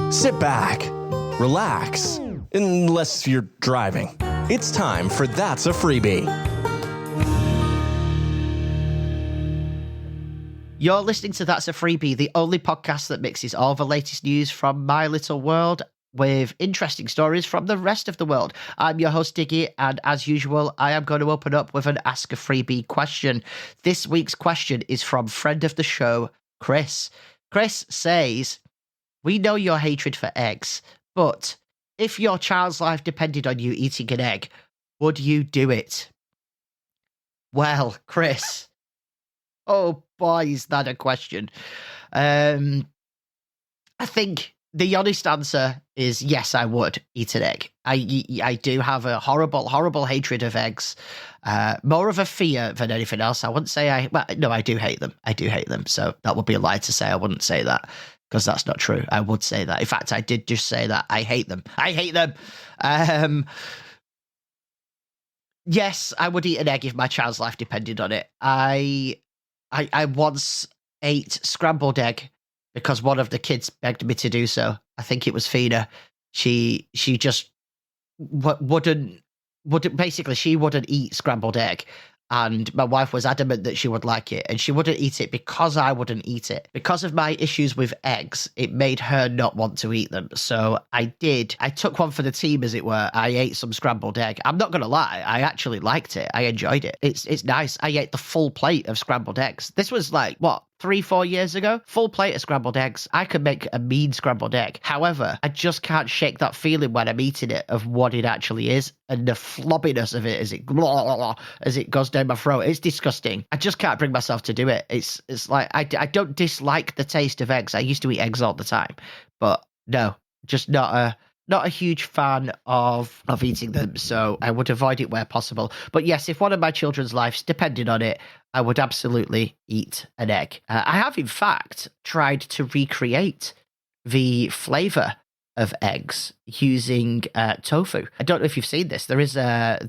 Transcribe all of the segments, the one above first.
Sit back, relax, unless you're driving. It's time for That's a Freebie. You're listening to That's a Freebie, the only podcast that mixes all the latest news from my little world with interesting stories from the rest of the world. I'm your host, Diggy, and as usual, I am going to open up with an Ask a Freebie question. This week's question is from friend of the show, Chris. Chris says, we know your hatred for eggs, but if your child's life depended on you eating an egg, would you do it? Well, Chris, oh boy, is that a question. I think the honest answer is yes, I would eat an egg. I do have a horrible hatred of eggs. More of a fear than anything else. I wouldn't say I do hate them. I do hate them. So that would be a lie to say I wouldn't say that, because that's not true. I would say that. In fact, I did just say that. I hate them. I hate them. Yes, I would eat an egg if my child's life depended on it. I once ate scrambled egg because one of the kids begged me to do so. I think it was Fina. She just wouldn't eat scrambled egg. And my wife was adamant that she would like it, and she wouldn't eat it because I wouldn't eat it. Because of my issues with eggs, it made her not want to eat them. So I took one for the team, as it were. I ate some scrambled egg. I'm not going to lie, I actually liked it. I enjoyed it. It's nice. I ate the full plate of scrambled eggs. This was 3-4 years ago, full plate of scrambled eggs. I could make a mean scrambled egg. However, I just can't shake that feeling when I'm eating it of what it actually is, and the flobbiness of it as it goes down my throat. It's disgusting. I just can't bring myself to do it. It's like I don't dislike the taste of eggs. I used to eat eggs all the time, but no, just not a huge fan of eating them, so I would avoid it where possible. But yes, if one of my children's lives depended on it, I would absolutely eat an egg. I have, in fact, tried to recreate the flavour of eggs using tofu. I don't know if you've seen this. There is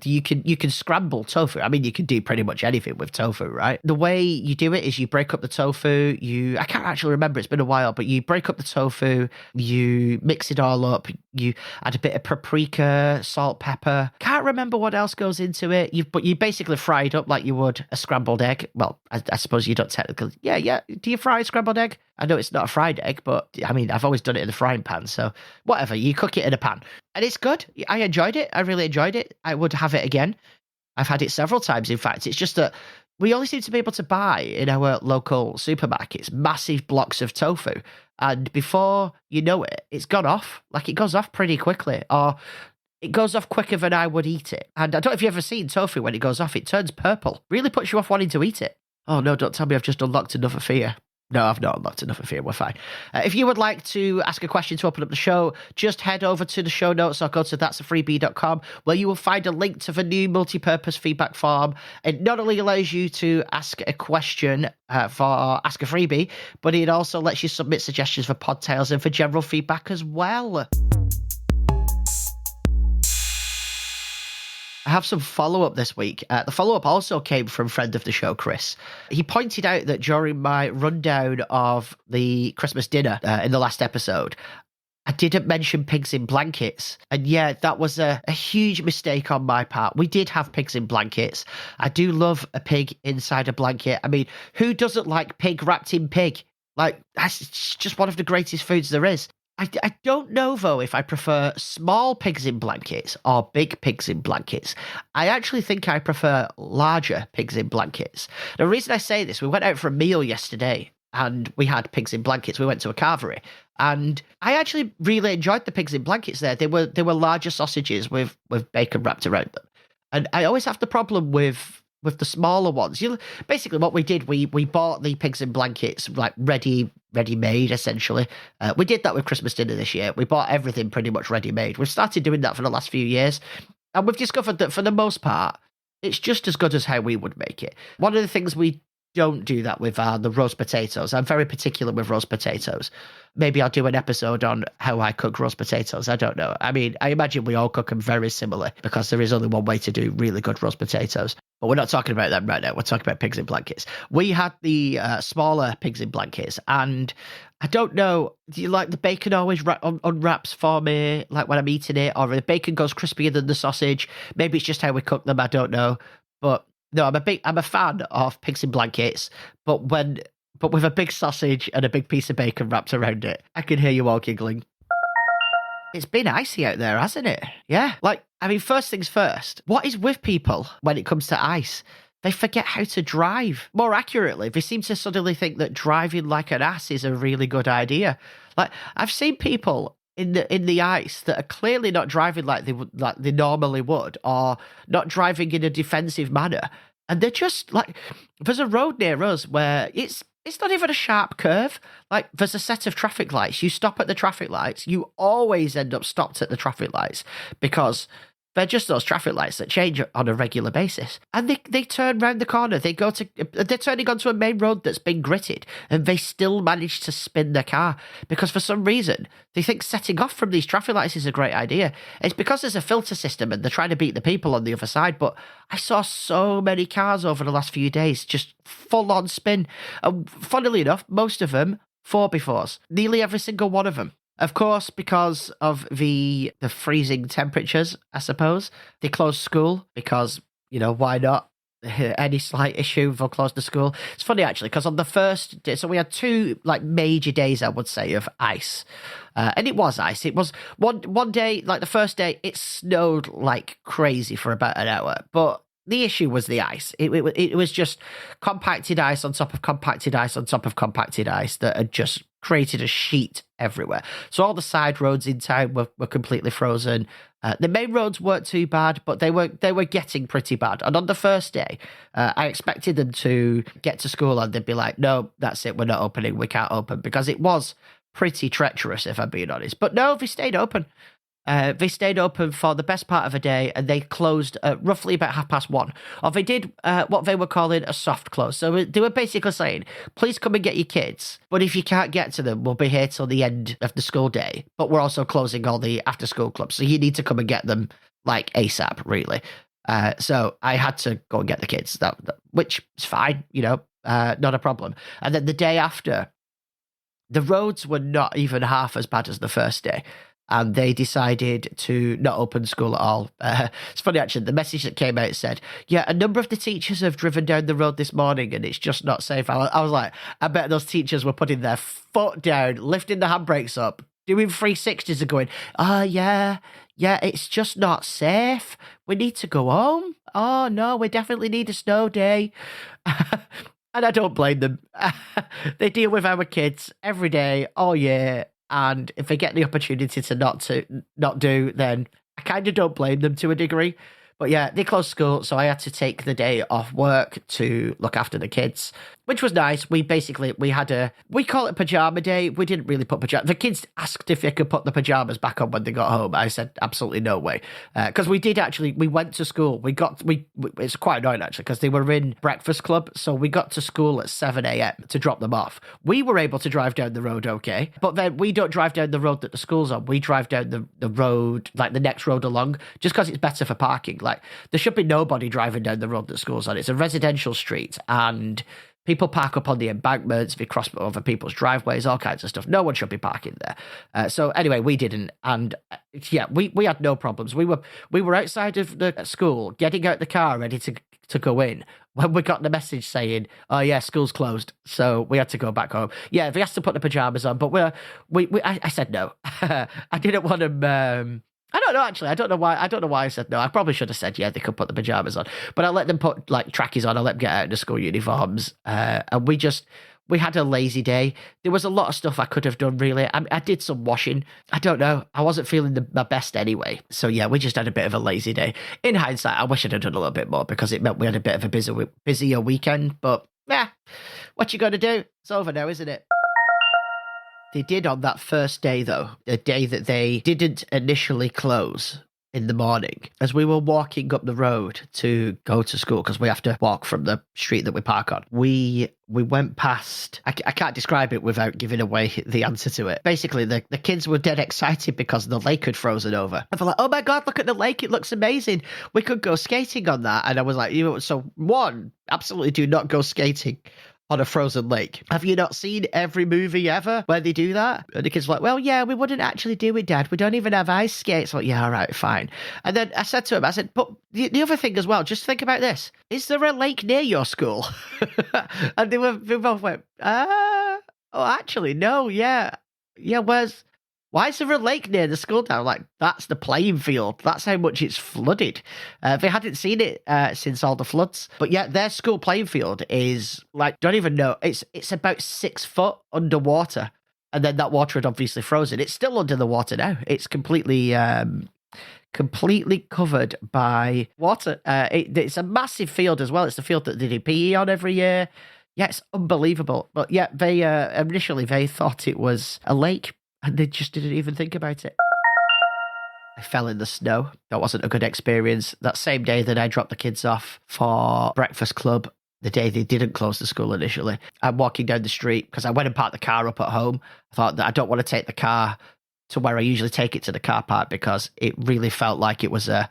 you can scramble tofu. I mean, you can do pretty much anything with tofu, right? The way you do it is you break up the tofu. I can't actually remember. It's been a while, but you break up the tofu. You mix it all up. You add a bit of paprika, salt, pepper. Can't remember what else goes into it. But you basically fry it up like you would a scrambled egg. Well, I suppose you don't technically. Yeah. Do you fry a scrambled egg? I know it's not a fried egg, but I mean, I've always done it in the frying pan. So whatever, you cook it in a pan. And it's good. I enjoyed it. I really enjoyed it. I would have it again. I've had it several times, in fact. It's just that we only seem to be able to buy in our local supermarkets massive blocks of tofu. And before you know it, it's gone off. Like, it goes off pretty quickly. Or it goes off quicker than I would eat it. And I don't know if you've ever seen tofu when it goes off. It turns purple. Really puts you off wanting to eat it. Oh, no, don't tell me I've just unlocked another fear. No, I've not unlocked enough of fear. We're fine. If you would like to ask a question to open up the show, just head over to the show notes or go to that'safreebie.com, where you will find a link to the new multi-purpose feedback form. It not only allows you to ask a question for Ask a Freebie, but it also lets you submit suggestions for podtails and for general feedback as well. I have some follow-up this week. The follow-up also came from friend of the show, Chris. He pointed out that during my rundown of the Christmas dinner in the last episode, I didn't mention pigs in blankets. And yeah, that was a huge mistake on my part. We did have pigs in blankets. I do love a pig inside a blanket. I mean, who doesn't like pig wrapped in pig? Like, that's just one of the greatest foods there is. I don't know, though, if I prefer small pigs in blankets or big pigs in blankets. I actually think I prefer larger pigs in blankets. The reason I say this, we went out for a meal yesterday and we had pigs in blankets. We went to a carvery and I actually really enjoyed the pigs in blankets there. They were larger sausages with bacon wrapped around them. And I always have the problem with the smaller ones. Basically what we did, we bought the pigs in blankets like ready-made, essentially. We did that with Christmas dinner this year. We bought everything pretty much ready-made. We've started doing that for the last few years, and we've discovered that for the most part, it's just as good as how we would make it. One of the things we don't do that with the roast potatoes. I'm very particular with roast potatoes. Maybe I'll do an episode on how I cook roast potatoes. I don't know. I mean, I imagine we all cook them very similarly because there is only one way to do really good roast potatoes. But we're not talking about them right now. We're talking about pigs in blankets. We had the smaller pigs in blankets, and I don't know, do you like the bacon always unwraps for me, like when I'm eating it, or the bacon goes crispier than the sausage? Maybe it's just how we cook them, I don't know. But no, I'm a fan of pigs in blankets, but with a big sausage and a big piece of bacon wrapped around it. I can hear you all giggling. It's been icy out there, hasn't it? Yeah. Like, I mean, first things first, what is with people when it comes to ice? They forget how to drive. More accurately, they seem to suddenly think that driving like an ass is a really good idea. Like, I've seen people in the ice that are clearly not driving like they normally would, or not driving in a defensive manner. And they're just like, there's a road near us where it's not even a sharp curve. Like, there's a set of traffic lights. You stop at the traffic lights. You always end up stopped at the traffic lights because they're just those traffic lights that change on a regular basis. And they turn round the corner. They're turning onto a main road that's been gritted, and they still manage to spin their car because for some reason they think setting off from these traffic lights is a great idea. It's because there's a filter system and they're trying to beat the people on the other side. But I saw so many cars over the last few days just full on spin. And funnily enough, most of them 4x4s, nearly every single one of them. Of course, because of the freezing temperatures, I suppose, they closed school because, why not? Any slight issue, they'll close the school. It's funny, actually, because on the first day, so we had two, major days, I would say, of ice. And it was ice. It was one day, the first day, it snowed like crazy for about an hour. But the issue was the ice. It was just compacted ice on top of compacted ice on top of compacted ice that had just created a sheet everywhere. So all the side roads in town were completely frozen. The main roads weren't too bad, but they were getting pretty bad. And on the first day, I expected them to get to school and they'd be like, no, that's it, we're not opening, we can't open, because it was pretty treacherous, if I'm being honest. But no, they stayed open. They stayed open for the best part of a day, and they closed at roughly about 1:30. Or they did what they were calling a soft close. So they were basically saying, please come and get your kids, but if you can't get to them, we'll be here till the end of the school day. But we're also closing all the after-school clubs, so you need to come and get them, ASAP, really. So I had to go and get the kids, which is fine, not a problem. And then the day after, the roads were not even half as bad as the first day. And they decided to not open school at all. It's funny, actually, the message that came out said, yeah, a number of the teachers have driven down the road this morning and it's just not safe. I was like, I bet those teachers were putting their foot down, lifting the handbrakes up, doing 360s and going, yeah, it's just not safe. We need to go home. Oh, no, we definitely need a snow day. And I don't blame them. They deal with our kids every day, all year. And if they get the opportunity to not do, then I kind of don't blame them to a degree. But yeah, they closed school, so I had to take the day off work to look after the kids, which was nice. We call it pajama day. We didn't really put pajamas. The kids asked if they could put the pajamas back on when they got home. I said, absolutely no way. Because we went to school. It's quite annoying, actually, because they were in breakfast club. So we got to school at 7 a.m. to drop them off. We were able to drive down the road okay. But then we don't drive down the road that the school's on. We drive down the road, the next road along, just because it's better for parking. There should be nobody driving down the road that school's on. It's a residential street, and people park up on the embankments, they cross over people's driveways, all kinds of stuff. No one should be parking there. So anyway, we didn't, and yeah, we had no problems. We were outside of the school, getting out the car, ready to go in, when we got the message saying, oh yeah, school's closed. So we had to go back home. Yeah, they asked to put the pajamas on, but I said no. I didn't want them. I don't know, actually. I don't know why I said no. I probably should have said, yeah, they could put the pajamas on. But I let them put, trackies on. I let them get out in the school uniforms. And we had a lazy day. There was a lot of stuff I could have done, really. I did some washing. I don't know. I wasn't feeling my best anyway. So, yeah, we just had a bit of a lazy day. In hindsight, I wish I'd have done a little bit more because it meant we had a bit of a busier weekend. But, yeah, what you got to do? It's over now, isn't it? They did on that first day, though, the day that they didn't initially close. in the morning, as we were walking up the road to go to school, because we have to walk from the street that we park on, we went past, I can't describe it without giving away the answer to it. Basically, the kids were dead excited because the lake had frozen over. I was like, oh my God, look at the lake. It looks amazing. We could go skating on that. And I was like, so one, absolutely do not go skating on a frozen lake. Have you not seen every movie ever where they do that? And the kids were like, well, yeah, we wouldn't actually do it, Dad. We don't even have ice skates. Like, yeah, all right, fine. And then I said to him, but the other thing as well, just think about this. Is there a lake near your school? And they both went, oh, actually, no, yeah. Yeah, why is there a lake near the school now? Like, that's the playing field. That's how much it's flooded. They hadn't seen it since all the floods. But yeah, their school playing field is like, don't even know. It's about 6 foot underwater. And then that water had obviously frozen. It's still under the water now. It's completely covered by water. It's a massive field as well. It's the field that they do PE on every year. Yeah, it's unbelievable. But yeah, they initially thought it was a lake. And they just didn't even think about it. I fell in the snow. That wasn't a good experience. That same day that I dropped the kids off for breakfast club, the day they didn't close the school initially, I'm walking down the street because I went and parked the car up at home. I thought that I don't want to take the car to where I usually take it to the car park because it really felt like it was a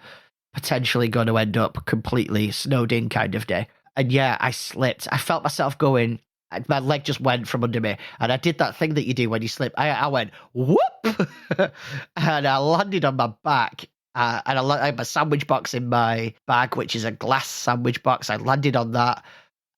potentially going to end up completely snowed in kind of day. And yeah, I slipped. I felt myself going. My leg just went from under me. And I did that thing that you do when you slip. I went, whoop! And I landed on my back. And I had my sandwich box in my bag, which is a glass sandwich box. I landed on that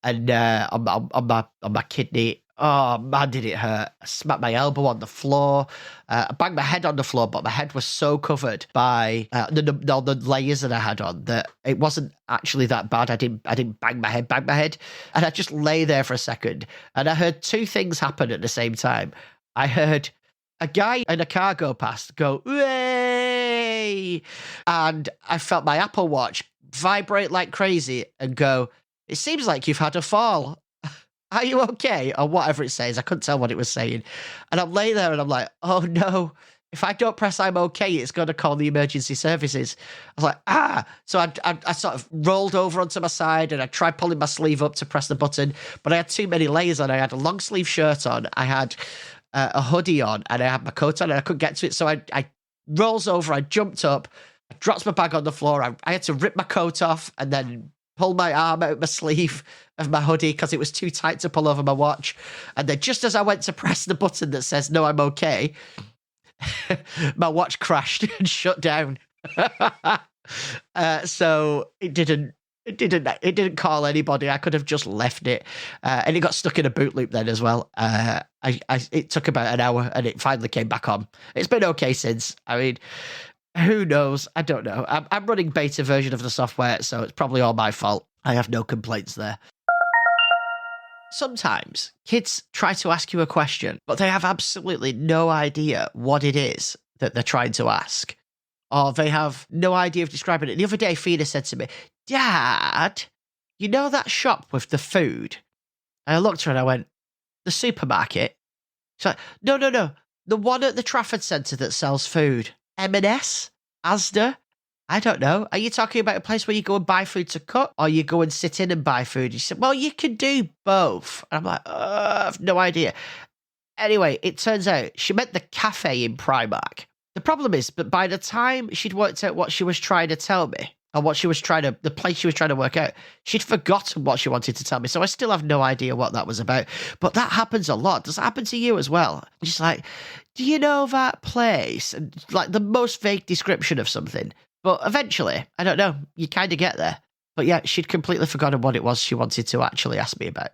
and on my kidney. Oh, man, did it hurt. I smacked my elbow on the floor. I banged my head on the floor, but my head was so covered by all the layers that I had on that it wasn't actually that bad. I didn't bang my head. And I just lay there for a second. And I heard two things happen at the same time. I heard a guy in a car go past, go, "Way!" And I felt my Apple Watch vibrate like crazy and go, "It seems like you've had a fall. Are you okay?" Or whatever it says. I couldn't tell what it was saying. And I'm laying there and I'm like, oh no, if I don't press I'm okay, it's going to call the emergency services. I was like, ah. So I sort of rolled over onto my side and I tried pulling my sleeve up to press the button, but I had too many layers on. I had a long sleeve shirt on. I had a hoodie on and I had my coat on and I couldn't get to it. So I rolls over, I jumped up, I dropped my bag on the floor. I had to rip my coat off and then pull my arm out of my sleeve of my hoodie because it was too tight to pull over my watch. And then just as I went to press the button that says, no, I'm okay, my watch crashed and shut down. So it didn't call anybody. I could have just left it. And it got stuck in a boot loop then as well. It took about an hour and it finally came back on. It's been okay since. I mean, who knows? I don't know. I'm running beta version of the software, so it's probably all my fault. I have no complaints there. Sometimes kids try to ask you a question, but they have absolutely no idea what it is that they're trying to ask. Or they have no idea of describing it. The other day, Fina said to me, "Dad, you know that shop with the food?" And I looked at her and I went, "The supermarket?" She's like, No. The one at the Trafford Centre that sells food. M&S? Asda? I don't know. Are you talking about a place where you go and buy food to cook or you go and sit in and buy food? She said, well, you can do both. And I'm like, I have no idea. Anyway, it turns out she meant the cafe in Primark. The problem is, but by the time she'd worked out what she was trying to tell me, or the place she was trying to work out, she'd forgotten what she wanted to tell me. So I still have no idea what that was about. But that happens a lot. Does that happen to you as well? Just like, do you know that place? And like the most vague description of something. But eventually, I don't know, you kind of get there. But yeah, she'd completely forgotten what it was she wanted to actually ask me about.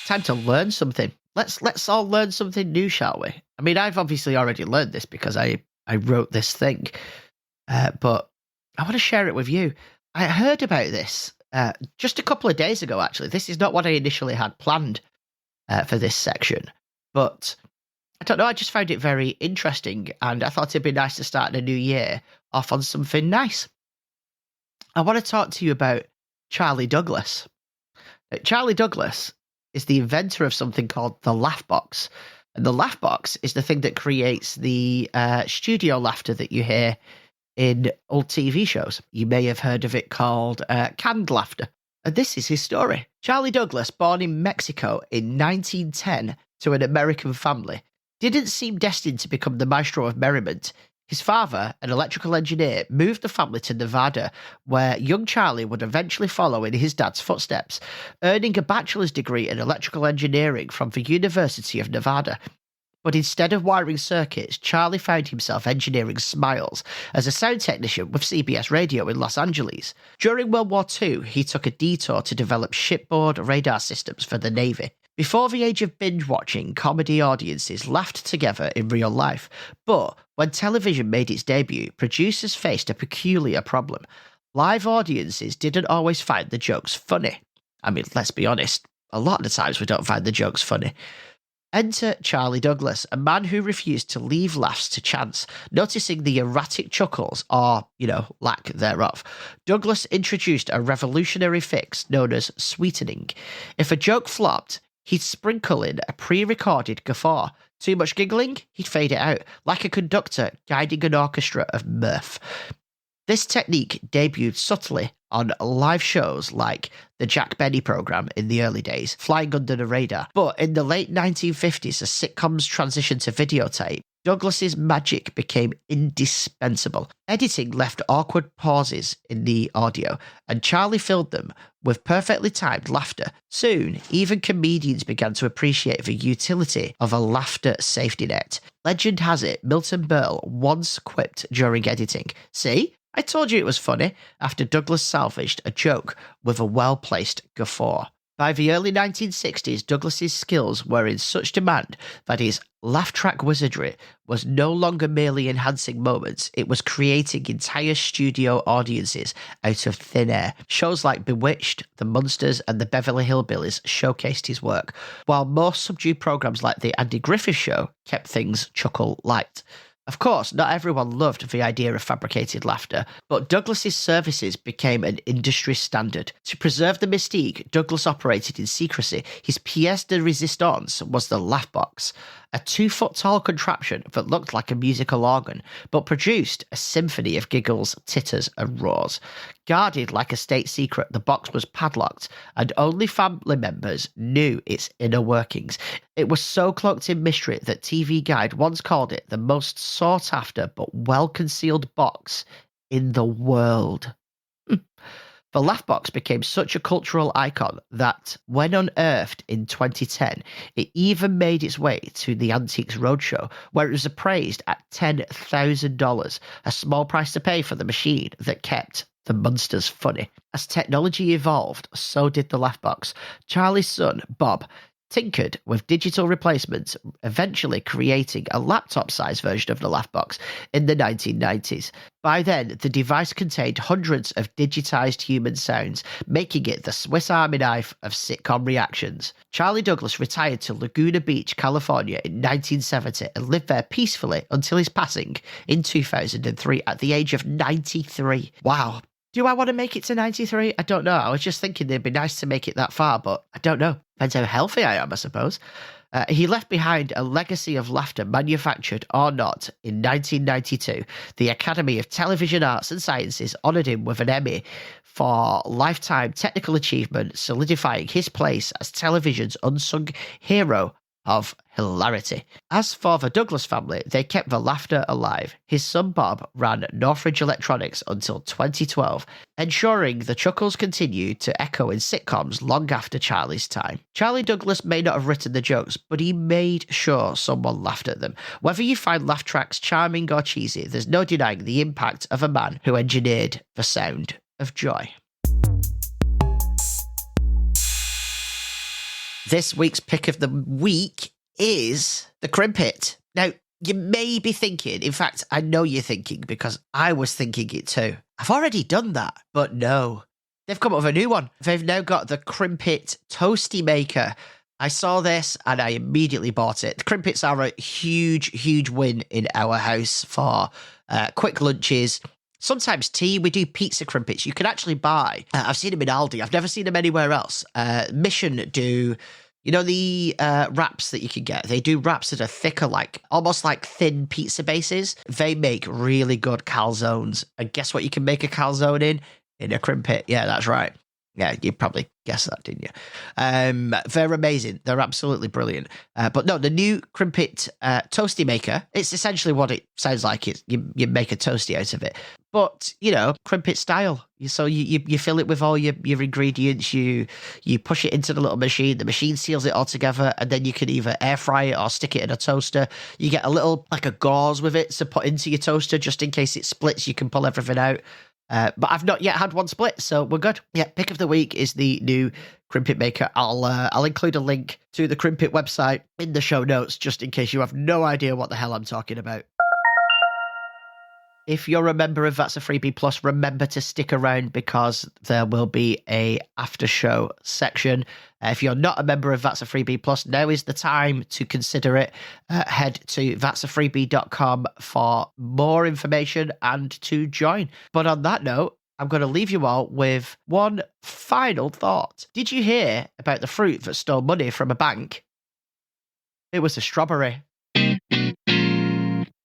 Time to learn something. Let's all learn something new, shall we? I mean, I've obviously already learned this because I wrote this thing, but I want to share it with you. I heard about this just a couple of days ago, actually. This is not what I initially had planned for this section, but I don't know, I just found it very interesting, and I thought it'd be nice to start the new year off on something nice. I want to talk to you about Charley Douglass. Charley Douglass is the inventor of something called the Laff Box. And the Laff Box is the thing that creates the studio laughter that you hear in old TV shows. You may have heard of it called canned laughter. And this is his story. Charley Douglass, born in Mexico in 1910 to an American family, didn't seem destined to become the maestro of merriment. His father, an electrical engineer, moved the family to Nevada, where young Charley would eventually follow in his dad's footsteps, earning a bachelor's degree in electrical engineering from the University of Nevada. But instead of wiring circuits, Charley found himself engineering smiles as a sound technician with CBS Radio in Los Angeles. During World War II, he took a detour to develop shipboard radar systems for the Navy. Before the age of binge-watching, comedy audiences laughed together in real life. But when television made its debut, producers faced a peculiar problem. Live audiences didn't always find the jokes funny. I mean, let's be honest, a lot of the times we don't find the jokes funny. Enter Charley Douglass, a man who refused to leave laughs to chance, noticing the erratic chuckles, or, lack thereof. Douglass introduced a revolutionary fix known as sweetening. If a joke flopped, he'd sprinkle in a pre-recorded guffaw. Too much giggling? He'd fade it out, like a conductor guiding an orchestra of mirth. This technique debuted subtly on live shows like the Jack Benny program in the early days, flying under the radar. But in the late 1950s, as sitcoms transitioned to videotape, Douglass's magic became indispensable. Editing left awkward pauses in the audio, and Charley filled them with perfectly timed laughter. Soon, even comedians began to appreciate the utility of a laughter safety net. Legend has it, Milton Berle once quipped during editing, "See? I told you it was funny," after Douglass salvaged a joke with a well-placed guffaw. By the early 1960s, Douglass's skills were in such demand that his laugh track wizardry was no longer merely enhancing moments, it was creating entire studio audiences out of thin air. Shows like Bewitched, The Munsters, and The Beverly Hillbillies showcased his work, while more subdued programs like The Andy Griffith Show kept things chuckle light. Of course, not everyone loved the idea of fabricated laughter, but Douglass's services became an industry standard. To preserve the mystique, Douglass operated in secrecy. His pièce de résistance was the Laff Box, a 2-foot-tall contraption that looked like a musical organ, but produced a symphony of giggles, titters, and roars. Guarded like a state secret, the box was padlocked, and only family members knew its inner workings. It was so cloaked in mystery that TV Guide once called it the most sought-after but well-concealed box in the world. The Laff Box became such a cultural icon that, when unearthed in 2010, it even made its way to the Antiques Roadshow, where it was appraised at $10,000, a small price to pay for the machine that kept the Munsters funny. As technology evolved, so did the Laff Box. Charley's son, Bob, tinkered with digital replacements, eventually creating a laptop-sized version of the Laff Box in the 1990s. By then, the device contained hundreds of digitized human sounds, making it the Swiss Army knife of sitcom reactions. Charley Douglass retired to Laguna Beach, California in 1970 and lived there peacefully until his passing in 2003 at the age of 93. Wow. Do I want to make it to 93? I don't know. I was just thinking it'd be nice to make it that far, but I don't know. Depends how healthy I am, I suppose. He left behind a legacy of laughter, manufactured or not. In 1992, the Academy of Television Arts and Sciences honoured him with an Emmy for lifetime technical achievement, solidifying his place as television's unsung hero of hilarity. As for the Douglass family, they kept the laughter alive. His son Bob ran Northridge Electronics until 2012, ensuring the chuckles continued to echo in sitcoms long after Charley's time. Charley Douglass may not have written the jokes, but he made sure someone laughed at them. Whether you find laugh tracks charming or cheesy, there's no denying the impact of a man who engineered the sound of joy. This week's pick of the week is the Crimpet. Now, you may be thinking, in fact, I know you're thinking because I was thinking it too. I've already done that, but no. They've come up with a new one. They've now got the Crimpet Toasty Maker. I saw this and I immediately bought it. The Crimpets are a huge win in our house for quick lunches. Sometimes tea, we do pizza crimpets. You can actually buy, I've seen them in Aldi. I've never seen them anywhere else. Mission do You know the wraps that you can get? They do wraps that are thicker, like almost like thin pizza bases. They make really good calzones. And guess what you can make a calzone in? In a crimpet. Yeah, that's right. Yeah, you probably guessed that, didn't you? They're amazing. They're absolutely brilliant. But no, the new crimpet toasty maker, it's essentially what it sounds like. You make a toasty out of it. But, crimpet style. So you fill it with all your ingredients. You push it into the little machine. The machine seals it all together. And then you can either air fry it or stick it in a toaster. You get a little, like a gauze with it to put into your toaster just in case it splits. You can pull everything out. But I've not yet had one split, so we're good. Yeah, pick of the week is the new crimpet maker. I'll include a link to the crimpet website in the show notes just in case you have no idea what the hell I'm talking about. If you're a member of That's a Freebie Plus, remember to stick around because there will be a after show section. If you're not a member of That's a Freebie Plus, now is the time to consider it. Head to that'safreebie.com for more information and to join. But on that note, I'm going to leave you all with one final thought. Did you hear about the fruit that stole money from a bank? It was a strawberry.